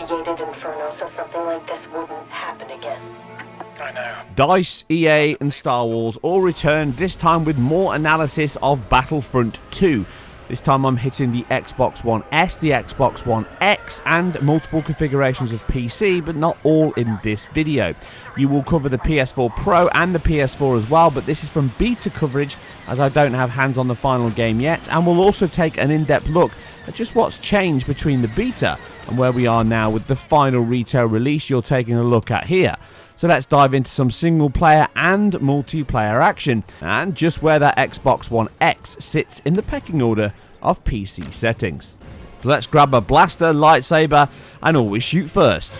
remediated Inferno so something like this wouldn't happen again. I know. DICE, EA and Star Wars all returned, this time with more analysis of Battlefront II. This time I'm hitting the XboxOne S, the XboxOne X and multiple configurations of PC, but not all in this video. You will cover the PS4 Pro and the PS4 as well, but this is from beta coverage as I don't have hands on the final game yet, and we'll also take an in-depth look at just what's changed between the beta and where we are now with the final retail release you're taking a look at here. So let's dive into some single player and multiplayer action, and just where that Xbox One X sits in the pecking order of PC settings. So let's grab a blaster, lightsaber, and always shoot first.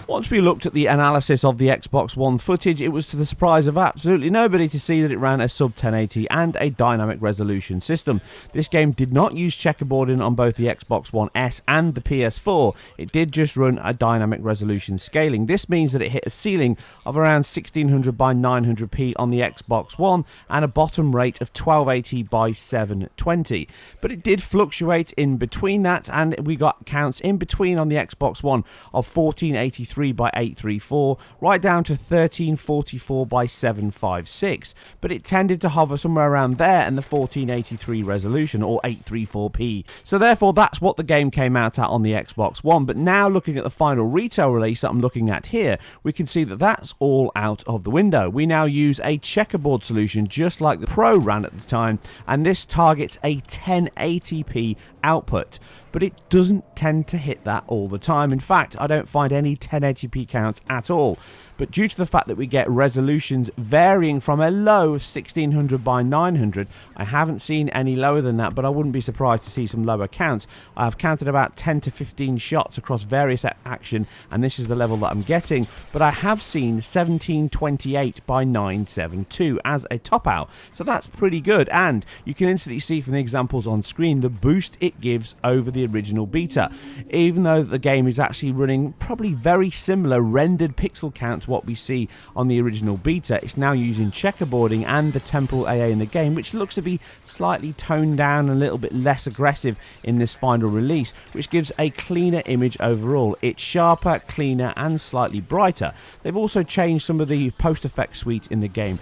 Once we looked at the analysis of the Xbox One footage, it was to the surprise of absolutely nobody to see that it ran a sub 1080 and a dynamic resolution system. This game did not use checkerboarding on both the Xbox One S and the PS4. It did just run a dynamic resolution scaling. This means that it hit a ceiling of around 1600 by 900p on the Xbox One and a bottom rate of 1280 by 720. But it did fluctuate in between that, and we got counts in between on the Xbox One of 1483 by 834 right down to 1344 by 756, but it tended to hover somewhere around there in the 1483 resolution or 834p. So therefore that's what the game came out at on the Xbox One. But now looking at the final retail release that I'm looking at here, we can see that that's all out of the window. We now use a checkerboard solution just like the Pro ran at the time, and this targets a 1080p output, but it doesn't tend to hit that all the time. In fact, I don't find any 1080p counts at all. But due to the fact that we get resolutions varying from a low 1600 by 900, I haven't seen any lower than that, but I wouldn't be surprised to see some lower counts. I've counted about 10 to 15 shots across various action, and this is the level that I'm getting, but I have seen 1728 by 972 as a top out, so that's pretty good. And you can instantly see from the examples on screen the boost it gives over the original beta, even though the game is actually running probably very similar rendered pixel count to what we see on the original beta. It's now using checkerboarding and the temporal AA in the game, which looks to be slightly toned down, a little bit less aggressive in this final release, which gives a cleaner image overall. It's sharper, cleaner and slightly brighter. They've also changed some of the post effect suite in the game.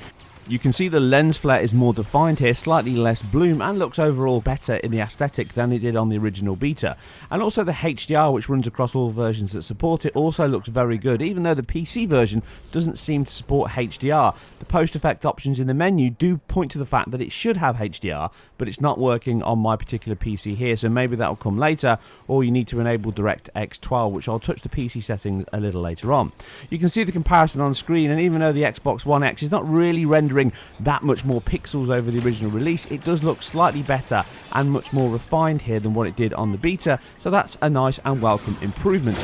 You can see the lens flare is more defined here, slightly less bloom, and looks overall better in the aesthetic than it did on the original beta. And also the HDR, which runs across all versions that support it, also looks very good, even though the PC version doesn't seem to support HDR. The post-effect options in the menu do point to the fact that it should have HDR, but it's not working on my particular PC here, so maybe that will come later, or you need to enable DirectX 12, which I'll touch the PC settings a little later on. You can see the comparison on screen, and even though the Xbox One X is not really rendering that much more pixels over the original release, it does look slightly better and much more refined here than what it did on the beta, so that's a nice and welcome improvement.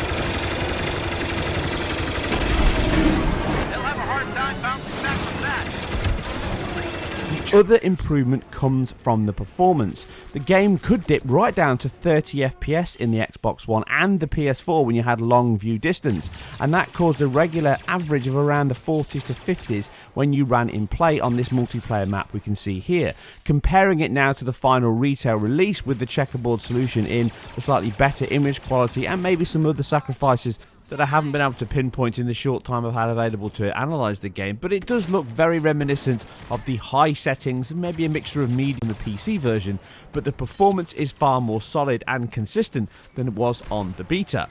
Other improvement comes from the performance. The game could dip right down to 30 FPS in the Xbox One and the PS4 when you had long view distance, and that caused a regular average of around the 40s to 50s when you ran in play on this multiplayer map we can see here. Comparing it now to the final retail release with the checkerboard solution in, the slightly better image quality and maybe some other sacrifices that I haven't been able to pinpoint in the short time I've had available to analyse the game, but it does look very reminiscent of the high settings and maybe a mixture of medium in the PC version, but the performance is far more solid and consistent than it was on the beta,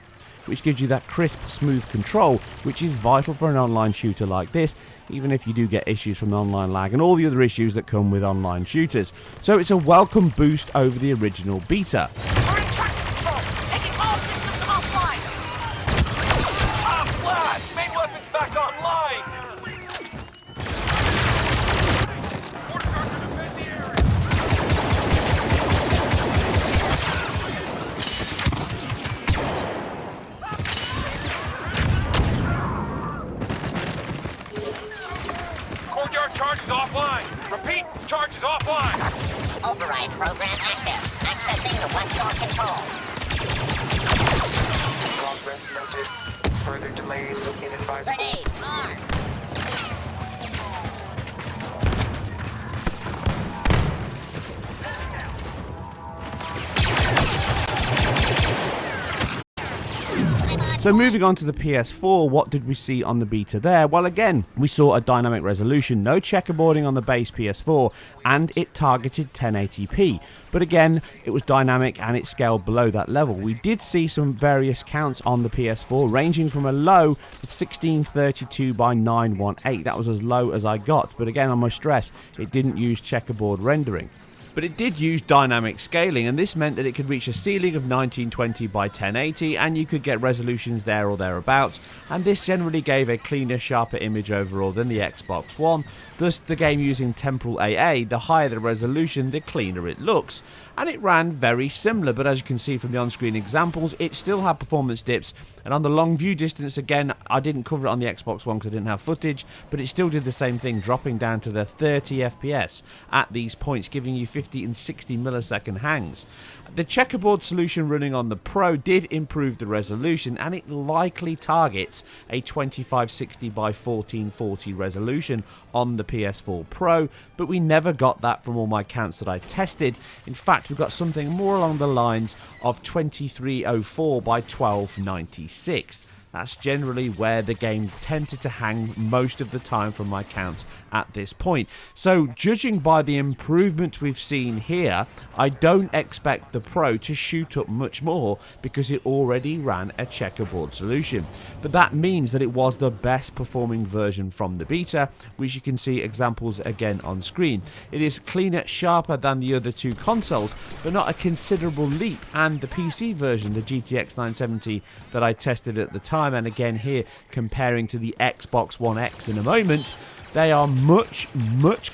which gives you that crisp, smooth control, which is vital for an online shooter like this, even if you do get issues from online lag and all the other issues that come with online shooters. So it's a welcome boost over the original beta. Charges offline. Repeat, charges offline. Override program active. Accessing the west door control. Progress noted. Further delays inadvisable. Grenade, arm. So moving on to the PS4, what did we see on the beta there? Well, again, we saw a dynamic resolution, no checkerboarding on the base PS4, and it targeted 1080p. But again, it was dynamic and it scaled below that level. We did see some various counts on the PS4, ranging from a low of 1632 by 918. That was as low as I got, but again, I must stress, it didn't use checkerboard rendering. But it did use dynamic scaling, and this meant that it could reach a ceiling of 1920 by 1080, and you could get resolutions there or thereabouts, and this generally gave a cleaner, sharper image overall than the Xbox One. Thus, the game using temporal AA, the higher the resolution, the cleaner it looks. And it ran very similar, but as you can see from the on-screen examples, it still had performance dips, and on the long view distance, again, I didn't cover it on the Xbox One because I didn't have footage, but it still did the same thing, dropping down to the 30 FPS at these points, giving you 50 and 60 millisecond hangs. The checkerboard solution running on the Pro did improve the resolution, and it likely targets a 2560 by 1440 resolution on the PS4 Pro, but we never got that from all my counts that I tested. In fact, we've got something more along the lines of 2304 by 1296. That's generally where the game tended to hang most of the time from my counts at this point. So, judging by the improvement we've seen here, I don't expect the Pro to shoot up much more because it already ran a checkerboard solution. But that means that it was the best performing version from the beta, which you can see examples again on screen. It is cleaner, sharper than the other two consoles, but not a considerable leap, and the PC version, the GTX 970 that I tested at the time, and again here comparing to the Xbox One X in a moment, they are much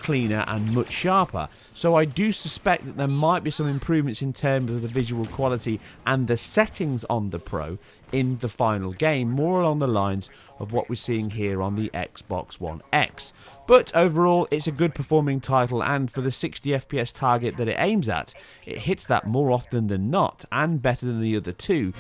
cleaner and much sharper. So I do suspect that there might be some improvements in terms of the visual quality and the settings on the Pro in the final game, more along the lines of what we're seeing here on the Xbox One X. But overall, it's a good performing title, and for the 60 FPS target that it aims at, it hits that more often than not, and better than the other two.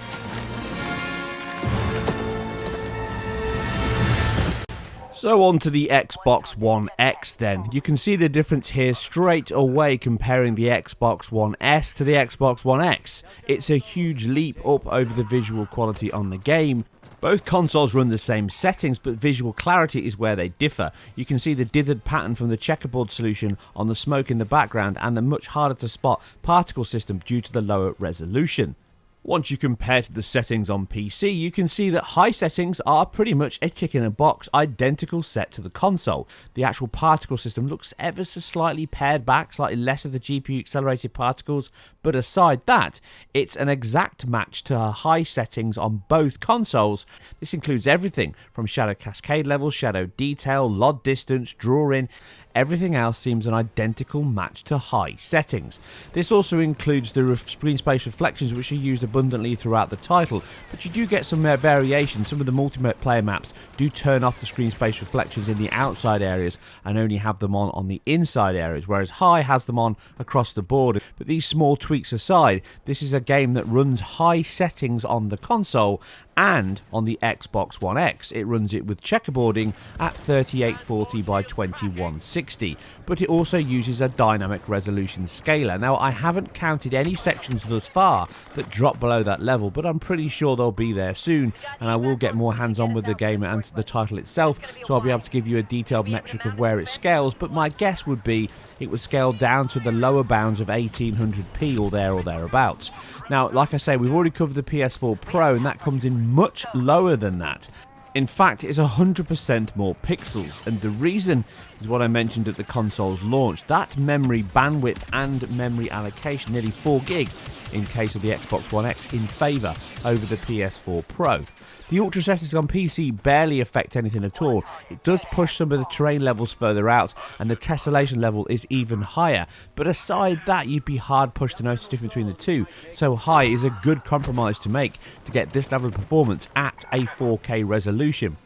So on to the Xbox One X then. You can see the difference here straight away comparing the Xbox One S to the Xbox One X. It's a huge leap up over the visual quality on the game. Both consoles run the same settings, but visual clarity is where they differ. You can see the dithered pattern from the checkerboard solution on the smoke in the background, and the much harder to spot particle system due to the lower resolution. Once you compare to the settings on PC, you can see that high settings are pretty much a tick in a box identical set to the console. The actual particle system looks ever so slightly pared back, slightly less of the GPU accelerated particles, but aside that, it's an exact match to high settings on both consoles. This includes everything from shadow cascade levels, shadow detail, LOD distance, draw in. Everything else seems an identical match to high settings. This also includes the screen space reflections, which are used abundantly throughout the title, but you do get some variation. Some of the multiplayer maps do turn off the screen space reflections in the outside areas and only have them on the inside areas, whereas high has them on across the board. But these small tweaks aside, this is a game that runs high settings on the console, and on the Xbox One X it runs it with checkerboarding at 3840 by 2160, but it also uses a dynamic resolution scaler. Now, I haven't counted any sections thus far that drop below that level, but I'm pretty sure they'll be there soon, and I will get more hands-on with the game and the title itself, so I'll be able to give you a detailed metric of where it scales. But my guess would be it would scale down to the lower bounds of 1800p or there or thereabouts. Now, like I say, we've already covered the PS4 Pro, and that comes in much lower than that. In fact, it's 100% more pixels, and the reason is what I mentioned at the console's launch. That memory bandwidth and memory allocation, nearly 4 gig in case of the Xbox One X, in favour over the PS4 Pro. The ultra settings on PC barely affect anything at all. It does push some of the terrain levels further out, and the tessellation level is even higher, but aside that, you'd be hard pushed to notice the difference between the two, so high is a good compromise to make to get this level of performance at a 4K resolution.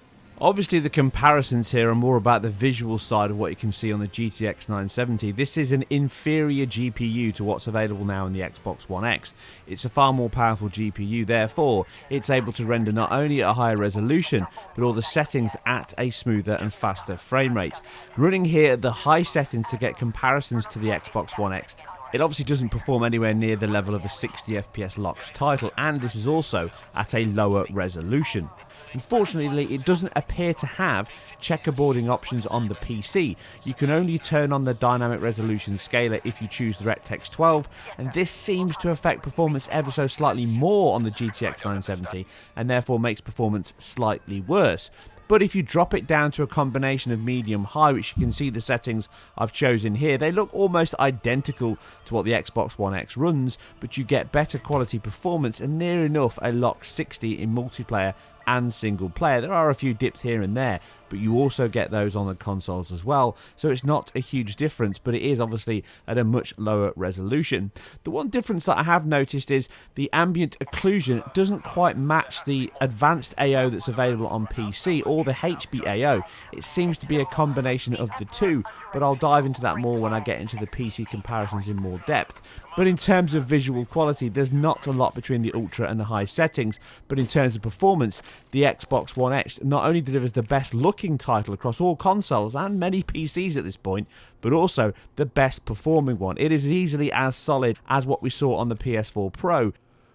Obviously, the comparisons here are more about the visual side of what you can see on the GTX 970. This is an inferior GPU to what's available now in the Xbox One X. It's a far more powerful GPU, therefore it's able to render not only at a higher resolution, but all the settings at a smoother and faster frame rate. Running here at the high settings to get comparisons to the Xbox One X It obviously doesn't perform anywhere near the level of a 60 FPS locked title, and this is also at a lower resolution. Unfortunately, it doesn't appear to have checkerboarding options on the PC. You can only turn on the dynamic resolution scaler if you choose the DirectX 12, and this seems to affect performance ever so slightly more on the GTX 970, and therefore makes performance slightly worse. But if you drop it down to a combination of medium-high, which you can see the settings I've chosen here, they look almost identical to what the Xbox One X runs, but you get better quality performance and near enough a locked 60 in multiplayer and single player. There are a few dips here and there, but you also get those on the consoles as well, so it's not a huge difference, but it is obviously at a much lower resolution. The one difference that I have noticed is the ambient occlusion doesn't quite match the advanced AO that's available on PC or the HB AO. It seems to be a combination of the two, but I'll dive into that more when I get into the PC comparisons in more depth. But in terms of visual quality, there's not a lot between the ultra and the high settings, but in terms of performance, the Xbox One X not only delivers the best looking title across all consoles and many PCs at this point, but also the best performing one. It is easily as solid as what we saw on the PS4 Pro,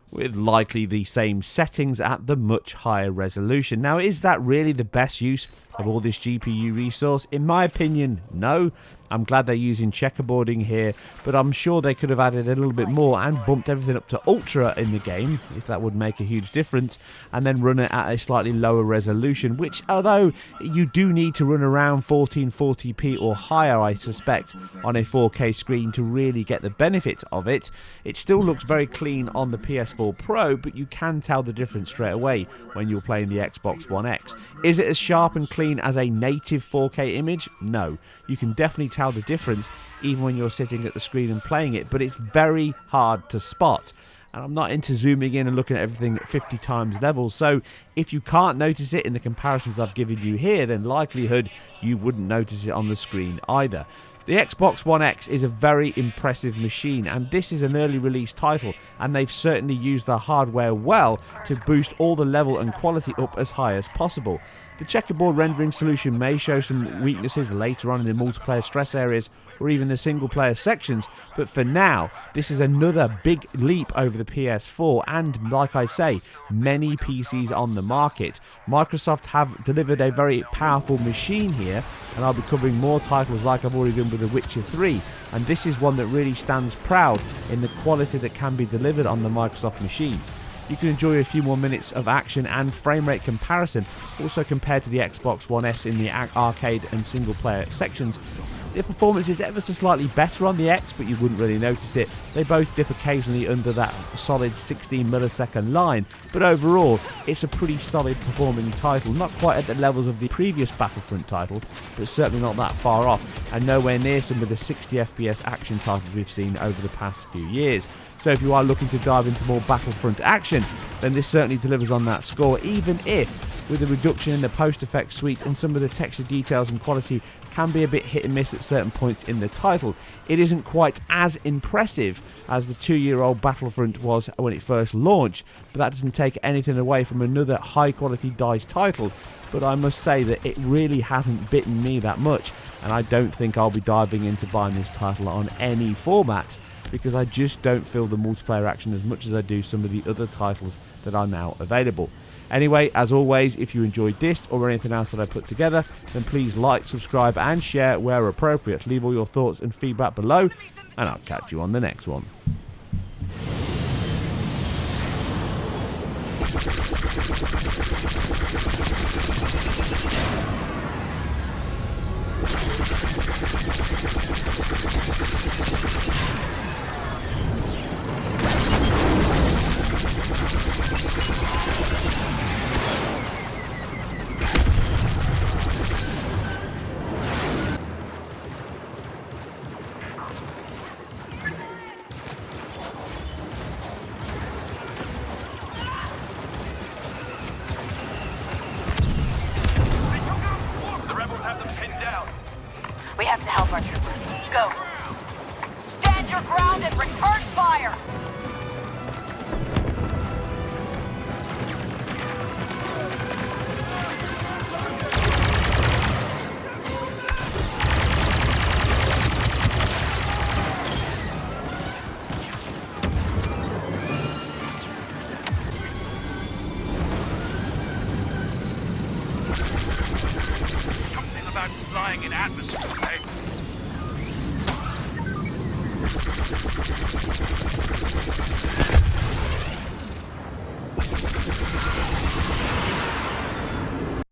with likely the same settings at the much higher resolution. Now, is that really the best use of all this GPU resource? In my opinion, no. I'm glad they're using checkerboarding here, but I'm sure they could have added a little bit more and bumped everything up to ultra in the game, if that would make a huge difference, and then run it at a slightly lower resolution, which, although you do need to run around 1440p or higher, I suspect, on a 4K screen to really get the benefit of it, it still looks very clean on the PS4 Pro, but you can tell the difference straight away when you're playing the Xbox One X. Is it as sharp and clean as a native 4K image? No. You can definitely tell the difference even when you're sitting at the screen and playing it, but it's very hard to spot. And I'm not into zooming in and looking at everything at 50 times level, so if you can't notice it in the comparisons I've given you here, then likelihood you wouldn't notice it on the screen either. The Xbox One X is a very impressive machine, and this is an early release title, and they've certainly used the hardware well to boost all the level and quality up as high as possible. The checkerboard rendering solution may show some weaknesses later on in the multiplayer stress areas or even the single player sections, but for now this is another big leap over the PS4 and, like I say, many PCs on the market. Microsoft have delivered a very powerful machine here, and I'll be covering more titles like I've already done with The Witcher 3, and this is one that really stands proud in the quality that can be delivered on the Microsoft machine. You can enjoy a few more minutes of action and frame rate comparison, also compared to the Xbox One S in the arcade and single player sections. The performance is ever so slightly better on the X, but you wouldn't really notice it. They both dip occasionally under that solid 16 millisecond line, but overall it's a pretty solid performing title, not quite at the levels of the previous Battlefront title, but certainly not that far off, and nowhere near some of the 60 FPS action titles we've seen over the past few years. So if you are looking to dive into more Battlefront action, then this certainly delivers on that score, even if, with a reduction in the post-effects suite and some of the texture details and quality can be a bit hit and miss at certain points in the title, it isn't quite as impressive as the 2-year-old Battlefront was when it first launched, but that doesn't take anything away from another high-quality DICE title. But I must say that it really hasn't bitten me that much, and I don't think I'll be diving into buying this title on any format, because I just don't feel the multiplayer action as much as I do some of the other titles that are now available. Anyway, as always, if you enjoyed this or anything else that I put together, then please like, subscribe and share where appropriate. Leave all your thoughts and feedback below, and I'll catch you on the next one. We have to help our troopers. Go. Stand your ground and return fire! I'm flying in atmosphere, eh?